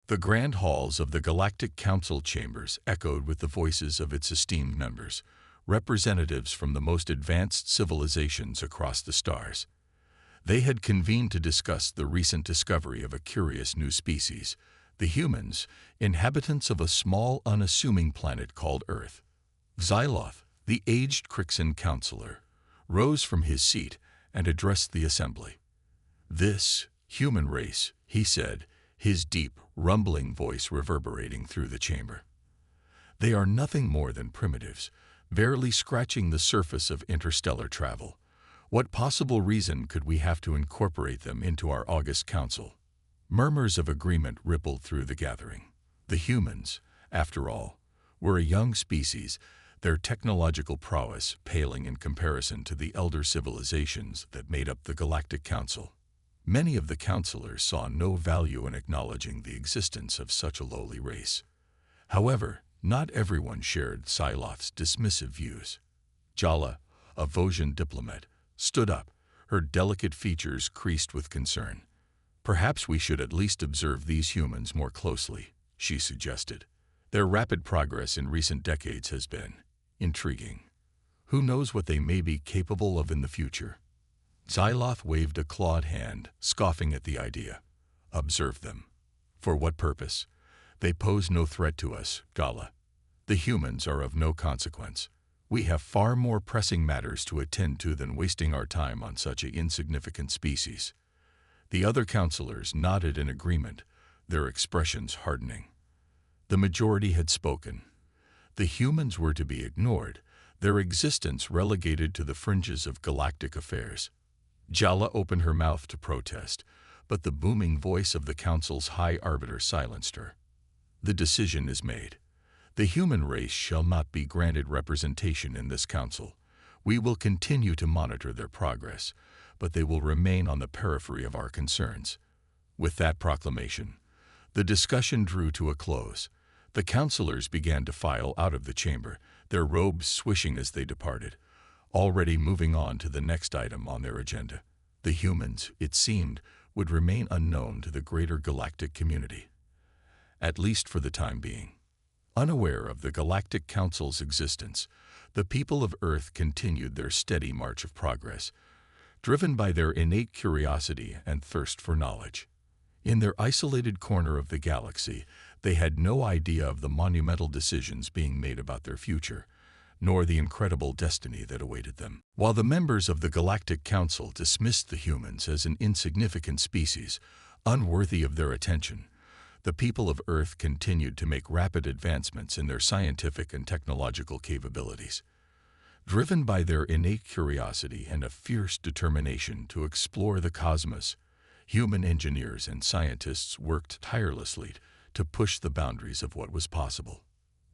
The grand halls of the Galactic Council chambers echoed with the voices of its esteemed members, representatives from the most advanced civilizations across the stars. They had convened to discuss the recent discovery of a curious new species, the humans, inhabitants of a small, unassuming planet called Earth. Xyloth, the aged Crixan counselor, rose from his seat and addressed the assembly. "This human race," he said, his deep, rumbling voice reverberating through the chamber. "They are nothing more than primitives, barely scratching the surface of interstellar travel. What possible reason could we have to incorporate them into our august council?" Murmurs of agreement rippled through the gathering. The humans, after all, were a young species, their technological prowess paling in comparison to the elder civilizations that made up the Galactic Council. Many of the counselors saw no value in acknowledging the existence of such a lowly race. However, not everyone shared Xyloth's dismissive views. Jala, a Vosian diplomat, stood up, her delicate features creased with concern. "Perhaps we should at least observe these humans more closely," she suggested. "Their rapid progress in recent decades has been intriguing. Who knows what they may be capable of in the future?" Xyloth waved a clawed hand, scoffing at the idea. "Observe them. For what purpose? They pose no threat to us, Gala. The humans are of no consequence. We have far more pressing matters to attend to than wasting our time on such an insignificant species." The other counselors nodded in agreement, their expressions hardening. The majority had spoken. The humans were to be ignored, their existence relegated to the fringes of galactic affairs. Jala opened her mouth to protest, but the booming voice of the council's high arbiter silenced her. "The decision is made. The human race shall not be granted representation in this council. We will continue to monitor their progress, but they will remain on the periphery of our concerns." With that proclamation, the discussion drew to a close. The counselors began to file out of the chamber, their robes swishing as they departed, already moving on to the next item on their agenda. The humans, it seemed, would remain unknown to the greater galactic community, at least for the time being. Unaware of the Galactic Council's existence, the people of Earth continued their steady march of progress, driven by their innate curiosity and thirst for knowledge. In their isolated corner of the galaxy, they had no idea of the monumental decisions being made about their future, nor the incredible destiny that awaited them. While the members of the Galactic Council dismissed the humans as an insignificant species, unworthy of their attention, the people of Earth continued to make rapid advancements in their scientific and technological capabilities. Driven by their innate curiosity and a fierce determination to explore the cosmos, human engineers and scientists worked tirelessly to push the boundaries of what was possible.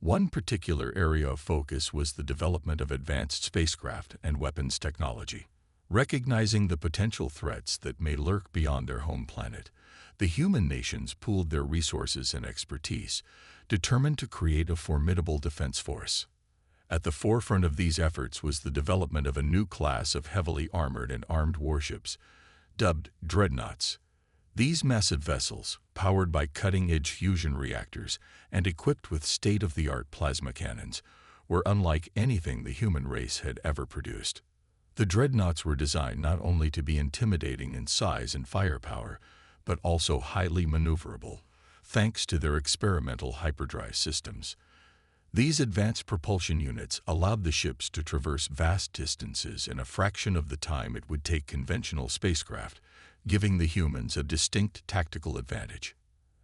One particular area of focus was the development of advanced spacecraft and weapons technology. Recognizing the potential threats that may lurk beyond their home planet, the human nations pooled their resources and expertise, determined to create a formidable defense force. At the forefront of these efforts was the development of a new class of heavily armored and armed warships, dubbed Dreadnoughts. These massive vessels, powered by cutting-edge fusion reactors and equipped with state-of-the-art plasma cannons, were unlike anything the human race had ever produced. The Dreadnoughts were designed not only to be intimidating in size and firepower, but also highly maneuverable, thanks to their experimental hyperdrive systems. These advanced propulsion units allowed the ships to traverse vast distances in a fraction of the time it would take conventional spacecraft, giving the humans a distinct tactical advantage.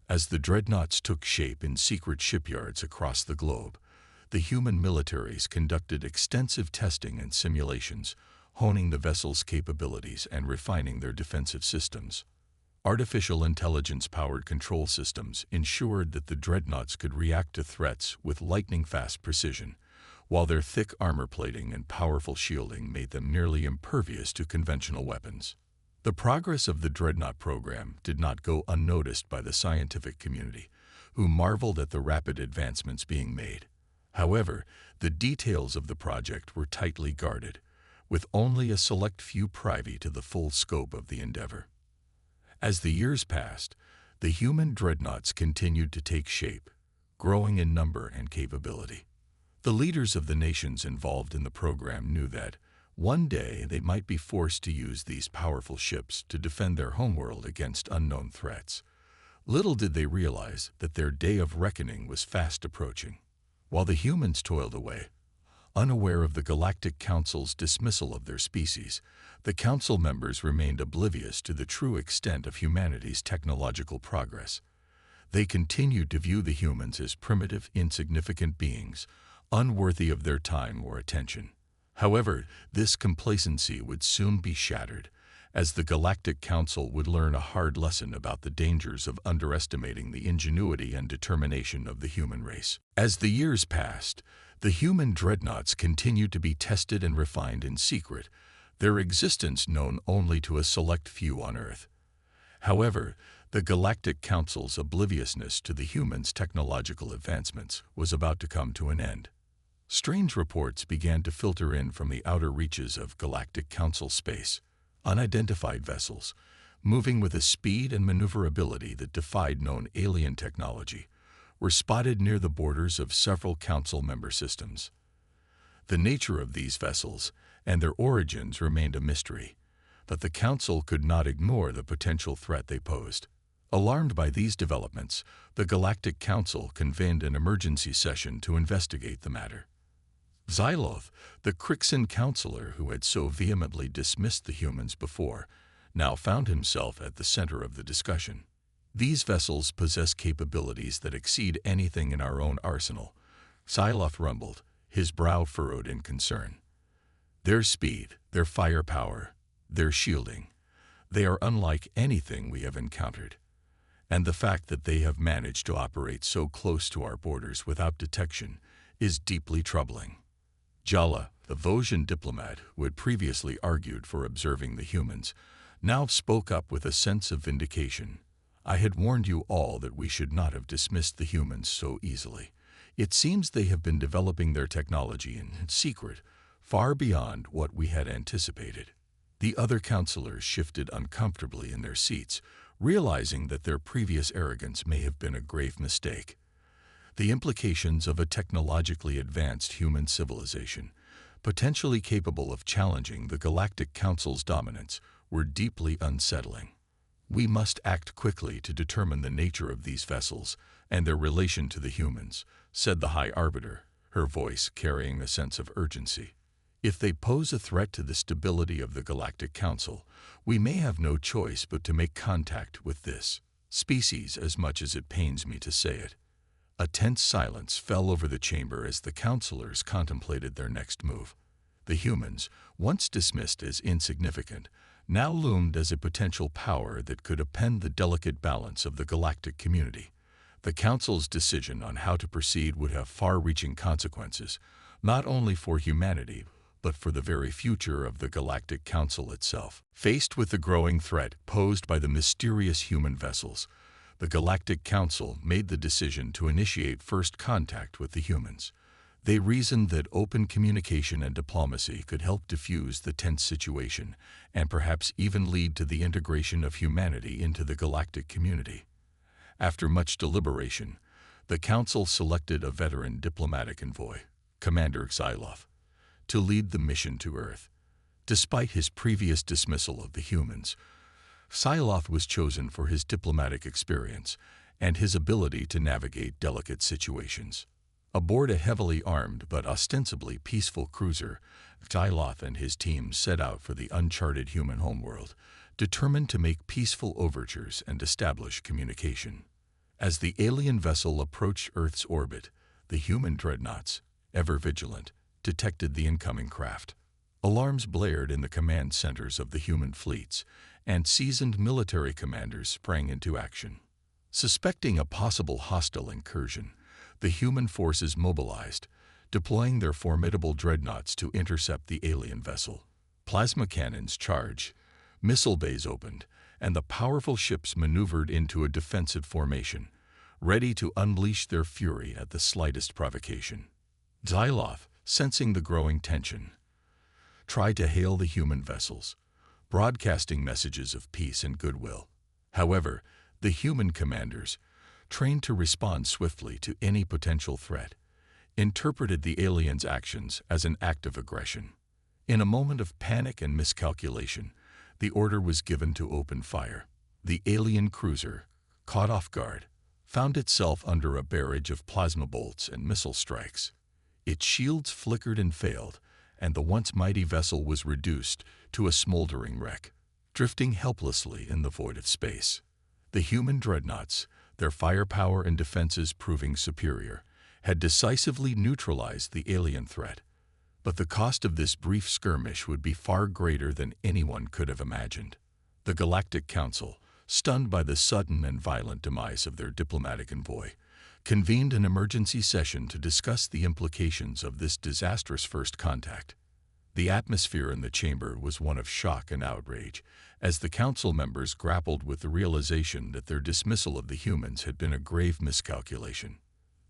As the Dreadnoughts took shape in secret shipyards across the globe, the human militaries conducted extensive testing and simulations, honing the vessel's capabilities and refining their defensive systems. Artificial intelligence-powered control systems ensured that the Dreadnoughts could react to threats with lightning-fast precision, while their thick armor plating and powerful shielding made them nearly impervious to conventional weapons. The progress of the Dreadnought program did not go unnoticed by the scientific community, who marveled at the rapid advancements being made. However, the details of the project were tightly guarded, with only a select few privy to the full scope of the endeavor. As the years passed, The human dreadnoughts continued to take shape, growing in number and capability. The leaders of the nations involved in the program knew that one day they might be forced to use these powerful ships to defend their homeworld against unknown threats. Little did they realize that their day of reckoning was fast approaching. While the humans toiled away, unaware of the Galactic Council's dismissal of their species, the Council members remained oblivious to the true extent of humanity's technological progress. They continued to view the humans as primitive, insignificant beings, unworthy of their time or attention. However, this complacency would soon be shattered, as the Galactic Council would learn a hard lesson about the dangers of underestimating the ingenuity and determination of the human race. As the years passed, the human dreadnoughts continued to be tested and refined in secret, their existence known only to a select few on Earth. However, the Galactic Council's obliviousness to the humans' technological advancements was about to come to an end. Strange reports began to filter in from the outer reaches of Galactic Council space. Unidentified vessels, moving with a speed and maneuverability that defied known alien technology, were spotted near the borders of several Council member systems. The nature of these vessels and their origins remained a mystery, but the Council could not ignore the potential threat they posed. Alarmed by these developments, the Galactic Council convened an emergency session to investigate the matter. Xyloth, the Crixan counselor who had so vehemently dismissed the humans before, now found himself at the center of the discussion. These vessels possess capabilities that exceed anything in our own arsenal, Xyloth rumbled, his brow furrowed in concern. Their speed, their firepower, their shielding, they are unlike anything we have encountered. And the fact that they have managed to operate so close to our borders without detection is deeply troubling. Jala, the Vosgian diplomat who had previously argued for observing the humans, now spoke up with a sense of vindication. I had warned you all that we should not have dismissed the humans so easily. It seems they have been developing their technology in secret, far beyond what we had anticipated. The other counselors shifted uncomfortably in their seats, realizing that their previous arrogance may have been a grave mistake. The implications of a technologically advanced human civilization, potentially capable of challenging the Galactic Council's dominance, were deeply unsettling. We must act quickly to determine the nature of these vessels and their relation to the humans, said the High Arbiter, her voice carrying a sense of urgency. If they pose a threat to the stability of the Galactic Council, we may have no choice but to make contact with this species, as much as it pains me to say it. A tense silence fell over the chamber as the counselors contemplated their next move. The humans, once dismissed as insignificant, now loomed as a potential power that could upend the delicate balance of the galactic community. The Council's decision on how to proceed would have far-reaching consequences, not only for humanity, but for the very future of the Galactic Council itself. Faced with the growing threat posed by the mysterious human vessels, the Galactic Council made the decision to initiate first contact with the humans. They reasoned that open communication and diplomacy could help diffuse the tense situation and perhaps even lead to the integration of humanity into the galactic community. After much deliberation, the Council selected a veteran diplomatic envoy, Commander Xyloth, to lead the mission to Earth. Despite his previous dismissal of the humans, Xyloth was chosen for his diplomatic experience and his ability to navigate delicate situations. Aboard a heavily armed but ostensibly peaceful cruiser, Xyloth and his team set out for the uncharted human homeworld, determined to make peaceful overtures and establish communication. As the alien vessel approached Earth's orbit, the human dreadnoughts, ever vigilant, detected the incoming craft. Alarms blared in the command centers of the human fleets, and seasoned military commanders sprang into action. Suspecting a possible hostile incursion, the human forces mobilized, deploying their formidable dreadnoughts to intercept the alien vessel. Plasma cannons charged, missile bays opened, and the powerful ships maneuvered into a defensive formation, ready to unleash their fury at the slightest provocation. Xyloth, sensing the growing tension, tried to hail the human vessels, broadcasting messages of peace and goodwill. However, The human commanders, trained to respond swiftly to any potential threat, interpreted the aliens' actions as an act of aggression. In a moment of panic and miscalculation, the order was given to open fire. The alien cruiser, caught off guard, found itself under a barrage of plasma bolts and missile strikes. Its shields flickered and failed, and the once mighty vessel was reduced to a smoldering wreck, drifting helplessly in the void of space. The human dreadnoughts, their firepower and defenses proving superior, had decisively neutralized the alien threat. But the cost of this brief skirmish would be far greater than anyone could have imagined. The Galactic Council, stunned by the sudden and violent demise of their diplomatic envoy, convened an emergency session to discuss the implications of this disastrous first contact. The atmosphere in the chamber was one of shock and outrage, as the council members grappled with the realization that their dismissal of the humans had been a grave miscalculation.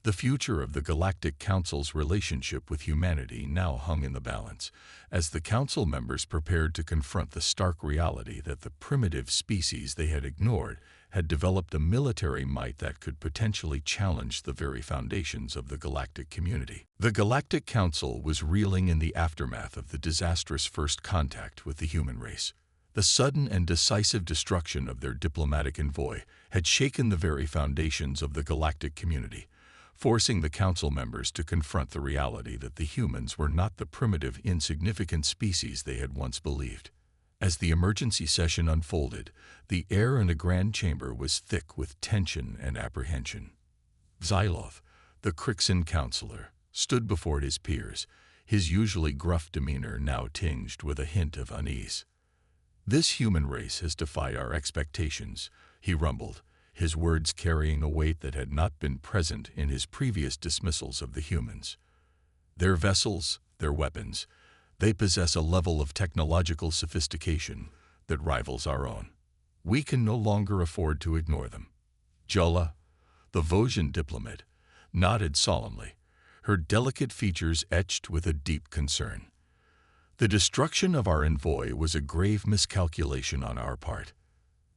The future of the Galactic Council's relationship with humanity now hung in the balance, as the council members prepared to confront the stark reality that the primitive species they had ignored had developed a military might that could potentially challenge the very foundations of the galactic community. The Galactic Council was reeling in the aftermath of the disastrous first contact with the human race. The sudden and decisive destruction of their diplomatic envoy had shaken the very foundations of the galactic community, forcing the council members to confront the reality that the humans were not the primitive, insignificant species they had once believed. As the emergency session unfolded, the air in the grand chamber was thick with tension and apprehension. Xylov, the Crixan counselor, stood before his peers, his usually gruff demeanor now tinged with a hint of unease. "This human race has defied our expectations," he rumbled, his words carrying a weight that had not been present in his previous dismissals of the humans. "Their vessels, their weapons, they possess a level of technological sophistication that rivals our own. We can no longer afford to ignore them." Jula, the Vosgian diplomat, nodded solemnly, her delicate features etched with a deep concern. "The destruction of our envoy was a grave miscalculation on our part.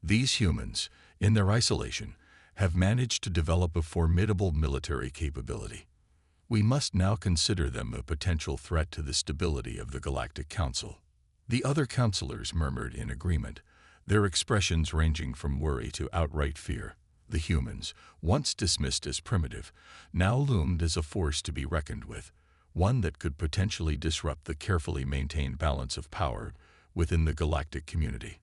These humans, in their isolation, have managed to develop a formidable military capability. We must now consider them a potential threat to the stability of the Galactic Council." The other councilors murmured in agreement, their expressions ranging from worry to outright fear. The humans, once dismissed as primitive, now loomed as a force to be reckoned with, one that could potentially disrupt the carefully maintained balance of power within the galactic community.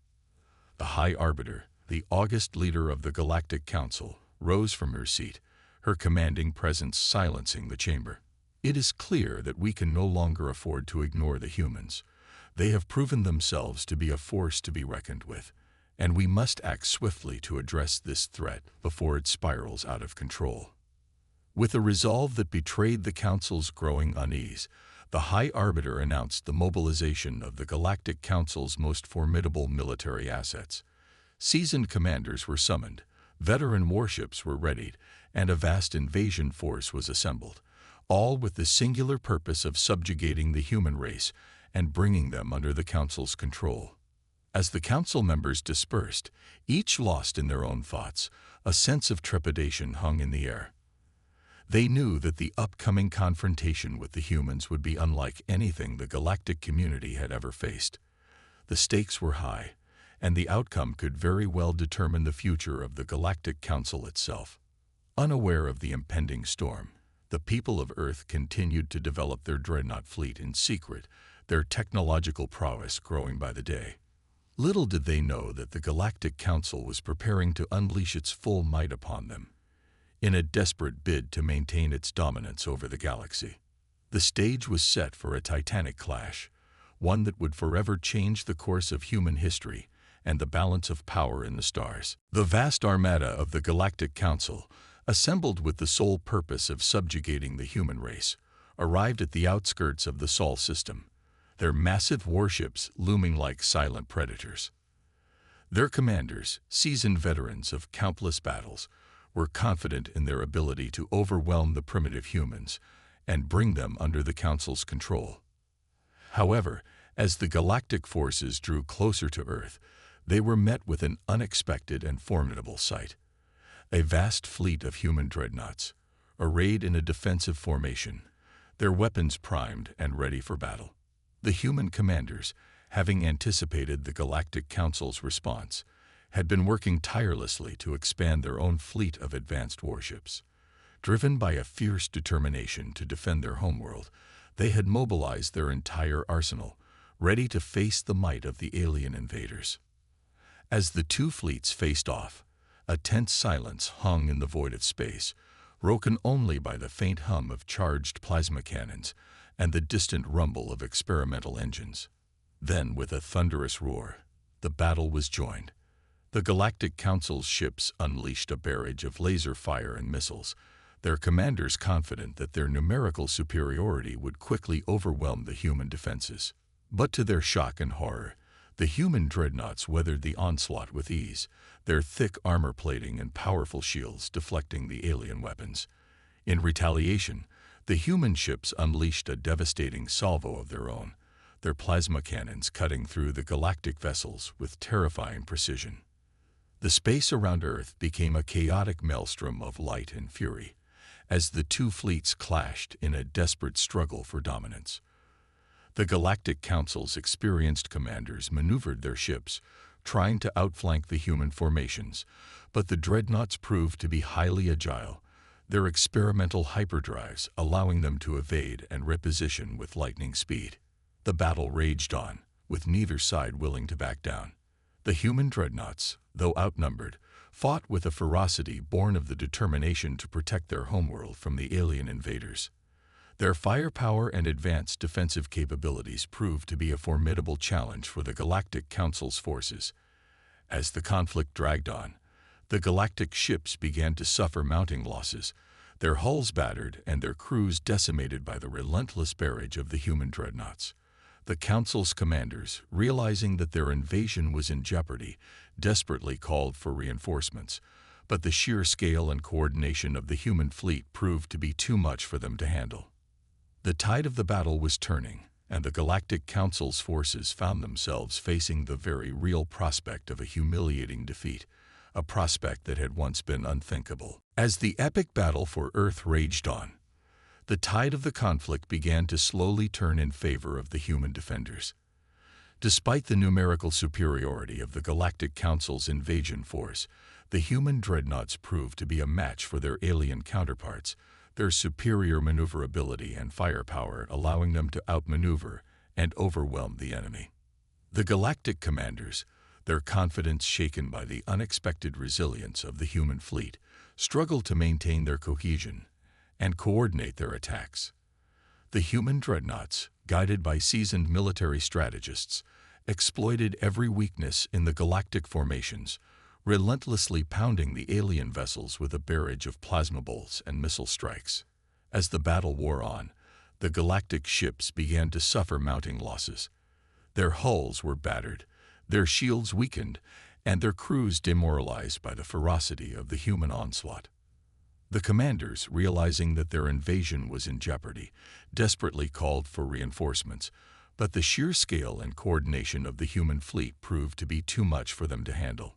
The High Arbiter, the august leader of the Galactic Council, rose from her seat, her commanding presence silencing the chamber. "It is clear that we can no longer afford to ignore the humans. They have proven themselves to be a force to be reckoned with, and we must act swiftly to address this threat before it spirals out of control." With a resolve that betrayed the Council's growing unease, the High Arbiter announced the mobilization of the Galactic Council's most formidable military assets. Seasoned commanders were summoned, veteran warships were readied, and a vast invasion force was assembled, all with the singular purpose of subjugating the human race and bringing them under the Council's control. As the Council members dispersed, each lost in their own thoughts, a sense of trepidation hung in the air. They knew that the upcoming confrontation with the humans would be unlike anything the galactic community had ever faced. The stakes were high, and the outcome could very well determine the future of the Galactic Council itself. Unaware of the impending storm, the people of Earth continued to develop their Dreadnought fleet in secret, their technological prowess growing by the day. Little did they know that the Galactic Council was preparing to unleash its full might upon them, in a desperate bid to maintain its dominance over the galaxy. The stage was set for a titanic clash, one that would forever change the course of human history and the balance of power in the stars. The vast armada of the Galactic Council, assembled with the sole purpose of subjugating the human race, arrived at the outskirts of the Sol system, their massive warships looming like silent predators. Their commanders, seasoned veterans of countless battles, were confident in their ability to overwhelm the primitive humans and bring them under the Council's control. However, as the galactic forces drew closer to Earth, they were met with an unexpected and formidable sight. A vast fleet of human dreadnoughts, arrayed in a defensive formation, their weapons primed and ready for battle. The human commanders, having anticipated the Galactic Council's response, had been working tirelessly to expand their own fleet of advanced warships. Driven by a fierce determination to defend their homeworld, they had mobilized their entire arsenal, ready to face the might of the alien invaders. As the two fleets faced off, a tense silence hung in the void of space, broken only by the faint hum of charged plasma cannons and the distant rumble of experimental engines. Then, with a thunderous roar, the battle was joined. The Galactic Council's ships unleashed a barrage of laser fire and missiles, their commanders confident that their numerical superiority would quickly overwhelm the human defenses. But to their shock and horror, the human dreadnoughts weathered the onslaught with ease, their thick armor plating and powerful shields deflecting the alien weapons. In retaliation, the human ships unleashed a devastating salvo of their own, their plasma cannons cutting through the galactic vessels with terrifying precision. The space around Earth became a chaotic maelstrom of light and fury, as the two fleets clashed in a desperate struggle for dominance. The Galactic Council's experienced commanders maneuvered their ships, trying to outflank the human formations, but the dreadnoughts proved to be highly agile, their experimental hyperdrives allowing them to evade and reposition with lightning speed. The battle raged on, with neither side willing to back down. The human dreadnoughts, though outnumbered, fought with a ferocity born of the determination to protect their homeworld from the alien invaders. Their firepower and advanced defensive capabilities proved to be a formidable challenge for the Galactic Council's forces. As the conflict dragged on, the galactic ships began to suffer mounting losses, their hulls battered and their crews decimated by the relentless barrage of the human dreadnoughts. The Council's commanders, realizing that their invasion was in jeopardy, desperately called for reinforcements, but the sheer scale and coordination of the human fleet proved to be too much for them to handle. The tide of the battle was turning, and the Galactic Council's forces found themselves facing the very real prospect of a humiliating defeat, a prospect that had once been unthinkable. As the epic battle for Earth raged on, the tide of the conflict began to slowly turn in favor of the human defenders. Despite the numerical superiority of the Galactic Council's invasion force, the human dreadnoughts proved to be a match for their alien counterparts, their superior maneuverability and firepower allowing them to outmaneuver and overwhelm the enemy. The Galactic commanders, their confidence shaken by the unexpected resilience of the human fleet, struggled to maintain their cohesion and coordinate their attacks. The human dreadnoughts, guided by seasoned military strategists, exploited every weakness in the galactic formations, relentlessly pounding the alien vessels with a barrage of plasma bolts and missile strikes. As the battle wore on, the galactic ships began to suffer mounting losses. Their hulls were battered, their shields weakened, and their crews demoralized by the ferocity of the human onslaught. The commanders, realizing that their invasion was in jeopardy, desperately called for reinforcements, but the sheer scale and coordination of the human fleet proved to be too much for them to handle.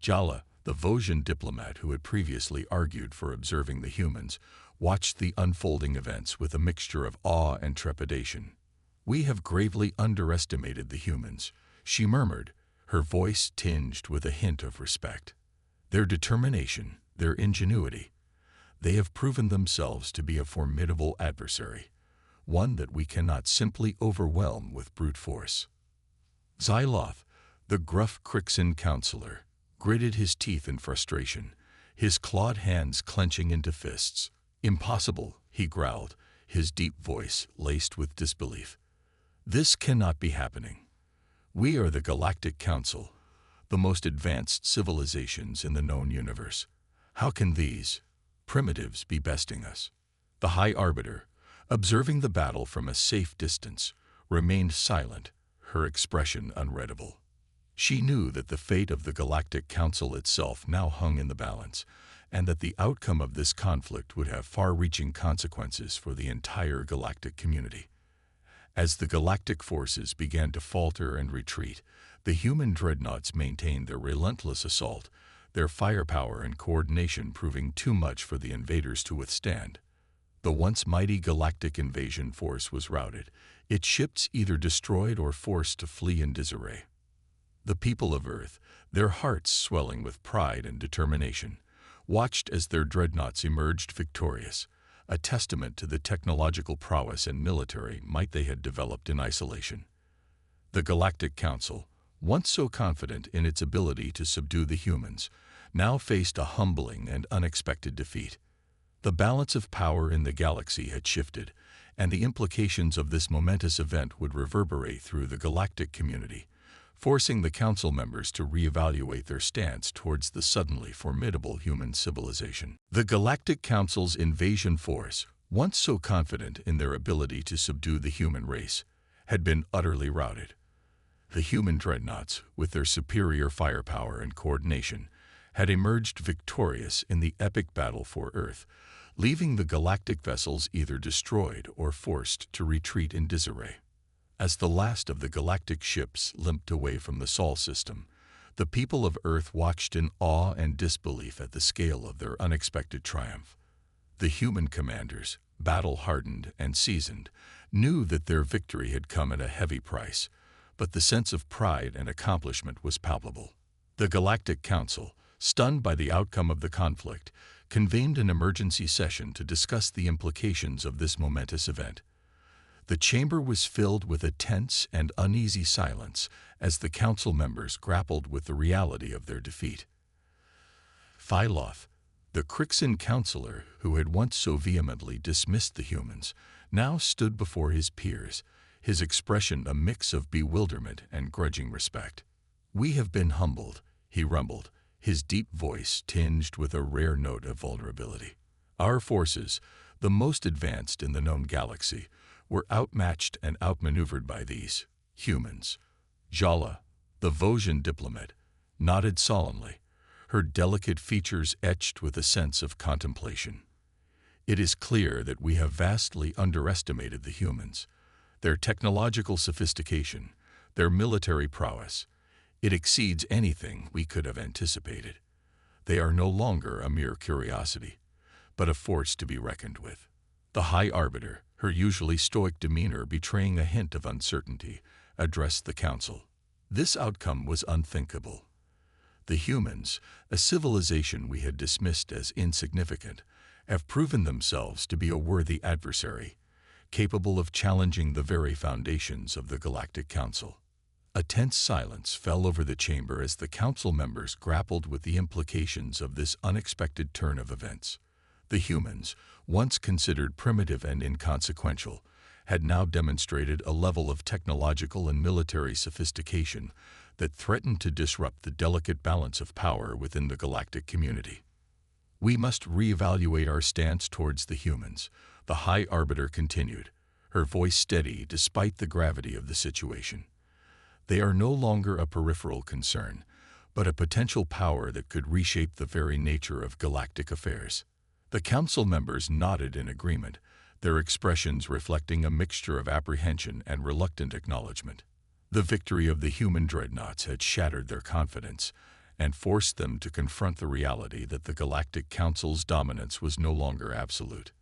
Jala, the Vosgian diplomat who had previously argued for observing the humans, watched the unfolding events with a mixture of awe and trepidation. "We have gravely underestimated the humans," she murmured, her voice tinged with a hint of respect. "Their determination, their ingenuity, they have proven themselves to be a formidable adversary, one that we cannot simply overwhelm with brute force." Xyloth, the gruff Crixan counselor, gritted his teeth in frustration, his clawed hands clenching into fists. "Impossible," he growled, his deep voice laced with disbelief. "This cannot be happening. We are the Galactic Council, the most advanced civilizations in the known universe. How can these primitives be besting us?" The High Arbiter, observing the battle from a safe distance, remained silent, her expression unreadable. She knew that the fate of the Galactic Council itself now hung in the balance, and that the outcome of this conflict would have far-reaching consequences for the entire galactic community. As the galactic forces began to falter and retreat, the human dreadnoughts maintained their relentless assault, their firepower and coordination proving too much for the invaders to withstand. The once mighty galactic invasion force was routed, its ships either destroyed or forced to flee in disarray. The people of Earth, their hearts swelling with pride and determination, watched as their dreadnoughts emerged victorious, a testament to the technological prowess and military might they had developed in isolation. The Galactic Council, once so confident in its ability to subdue the humans, now faced a humbling and unexpected defeat. The balance of power in the galaxy had shifted, and the implications of this momentous event would reverberate through the galactic community, forcing the council members to reevaluate their stance towards the suddenly formidable human civilization. The Galactic Council's invasion force, once so confident in their ability to subdue the human race, had been utterly routed. The human dreadnoughts, with their superior firepower and coordination, had emerged victorious in the epic battle for Earth, leaving the galactic vessels either destroyed or forced to retreat in disarray. As the last of the galactic ships limped away from the Sol system, the people of Earth watched in awe and disbelief at the scale of their unexpected triumph. The human commanders, battle-hardened and seasoned, knew that their victory had come at a heavy price, but the sense of pride and accomplishment was palpable. The Galactic Council, stunned by the outcome of the conflict, convened an emergency session to discuss the implications of this momentous event. The chamber was filled with a tense and uneasy silence as the council members grappled with the reality of their defeat. Phyloth, the Crixan counselor who had once so vehemently dismissed the humans, now stood before his peers, his expression a mix of bewilderment and grudging respect. "We have been humbled," he rumbled, his deep voice tinged with a rare note of vulnerability. "Our forces, the most advanced in the known galaxy, were outmatched and outmaneuvered by these humans." Jala, the Vosgian diplomat, nodded solemnly, her delicate features etched with a sense of contemplation. "It is clear that we have vastly underestimated the humans. Their technological sophistication, their military prowess, it exceeds anything we could have anticipated. They are no longer a mere curiosity, but a force to be reckoned with." The High Arbiter, her usually stoic demeanor betraying a hint of uncertainty, addressed the council. "This outcome was unthinkable. The humans, a civilization we had dismissed as insignificant, have proven themselves to be a worthy adversary, capable of challenging the very foundations of the Galactic Council." A tense silence fell over the chamber as the council members grappled with the implications of this unexpected turn of events. The humans, once considered primitive and inconsequential, had now demonstrated a level of technological and military sophistication that threatened to disrupt the delicate balance of power within the galactic community. "We must reevaluate our stance towards the humans," the High Arbiter continued, her voice steady despite the gravity of the situation. "They are no longer a peripheral concern, but a potential power that could reshape the very nature of galactic affairs." The council members nodded in agreement, their expressions reflecting a mixture of apprehension and reluctant acknowledgement. The victory of the human dreadnoughts had shattered their confidence and forced them to confront the reality that the Galactic Council's dominance was no longer absolute.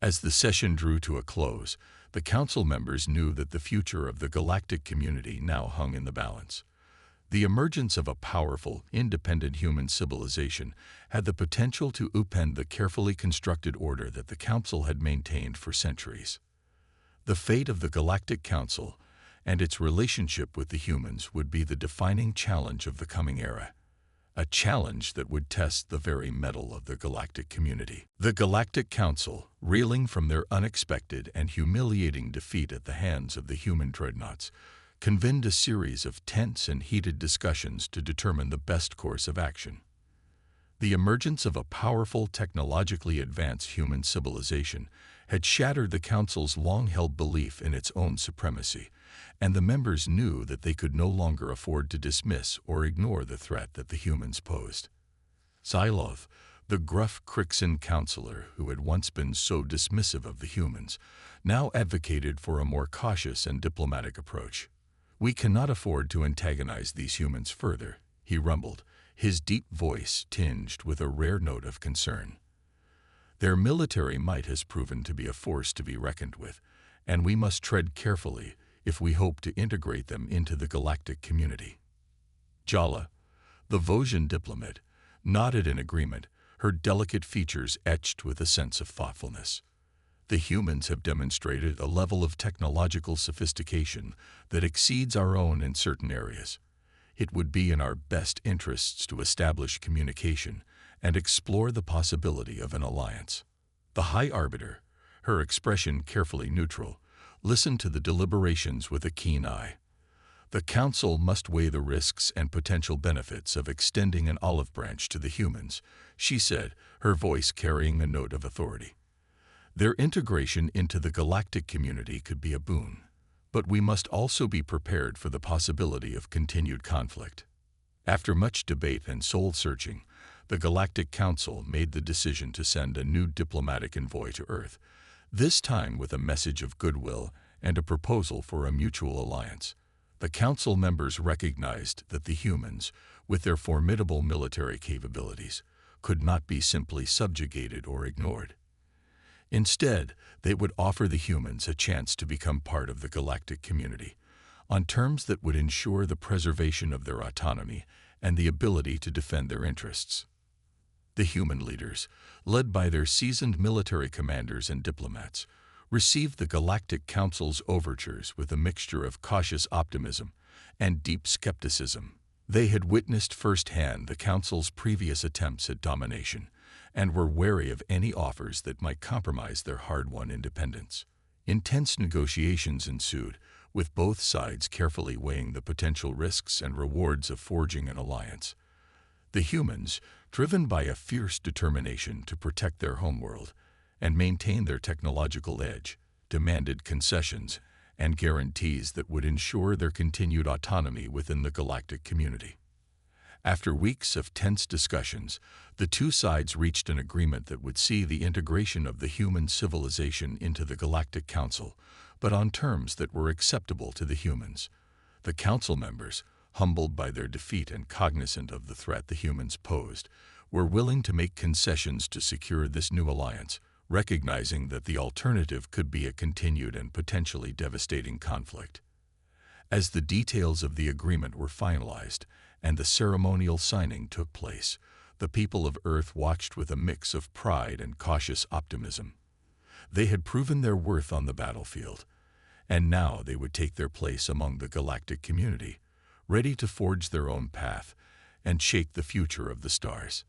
As the session drew to a close, the council members knew that the future of the galactic community now hung in the balance. The emergence of a powerful, independent human civilization had the potential to upend the carefully constructed order that the Council had maintained for centuries. The fate of the Galactic Council and its relationship with the humans would be the defining challenge of the coming era, a challenge that would test the very mettle of the galactic community. The Galactic Council, reeling from their unexpected and humiliating defeat at the hands of the human dreadnoughts, convened a series of tense and heated discussions to determine the best course of action. The emergence of a powerful, technologically advanced human civilization had shattered the Council's long-held belief in its own supremacy, and the members knew that they could no longer afford to dismiss or ignore the threat that the humans posed. Phyloth, the gruff Crixan counselor who had once been so dismissive of the humans, now advocated for a more cautious and diplomatic approach. "We cannot afford to antagonize these humans further," he rumbled, his deep voice tinged with a rare note of concern. Their military might has proven to be a force to be reckoned with, and we must tread carefully if we hope to integrate them into the galactic community. Jala, the Vosgian diplomat, nodded in agreement, her delicate features etched with a sense of thoughtfulness. The humans have demonstrated a level of technological sophistication that exceeds our own in certain areas. It would be in our best interests to establish communication and explore the possibility of an alliance. The High Arbiter, her expression carefully neutral, listened to the deliberations with a keen eye. The Council must weigh the risks and potential benefits of extending an olive branch to the humans, she said, her voice carrying a note of authority. Their integration into the galactic community could be a boon, but we must also be prepared for the possibility of continued conflict. After much debate and soul-searching, the Galactic Council made the decision to send a new diplomatic envoy to Earth, this time with a message of goodwill and a proposal for a mutual alliance. The Council members recognized that the humans, with their formidable military capabilities, could not be simply subjugated or ignored. Instead, they would offer the humans a chance to become part of the galactic community, on terms that would ensure the preservation of their autonomy and the ability to defend their interests. The human leaders, led by their seasoned military commanders and diplomats, received the Galactic Council's overtures with a mixture of cautious optimism and deep skepticism. They had witnessed firsthand the Council's previous attempts at domination and were wary of any offers that might compromise their hard-won independence. Intense negotiations ensued, with both sides carefully weighing the potential risks and rewards of forging an alliance. The humans, driven by a fierce determination to protect their homeworld and maintain their technological edge, demanded concessions and guarantees that would ensure their continued autonomy within the galactic community. After weeks of tense discussions, the two sides reached an agreement that would see the integration of the human civilization into the Galactic Council, but on terms that were acceptable to the humans. The council members, humbled by their defeat and cognizant of the threat the humans posed, were willing to make concessions to secure this new alliance, recognizing that the alternative could be a continued and potentially devastating conflict. As the details of the agreement were finalized and the ceremonial signing took place, the people of Earth watched with a mix of pride and cautious optimism. They had proven their worth on the battlefield, and now they would take their place among the galactic community, ready to forge their own path and shape the future of the stars.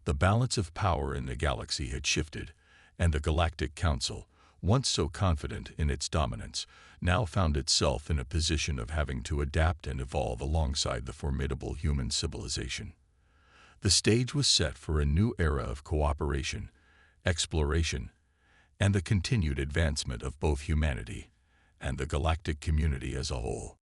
The balance of power in the galaxy had shifted, and the Galactic Council, once so confident in its dominance, now found itself in a position of having to adapt and evolve alongside the formidable human civilization. The stage was set for a new era of cooperation, exploration, and the continued advancement of both humanity and the galactic community as a whole.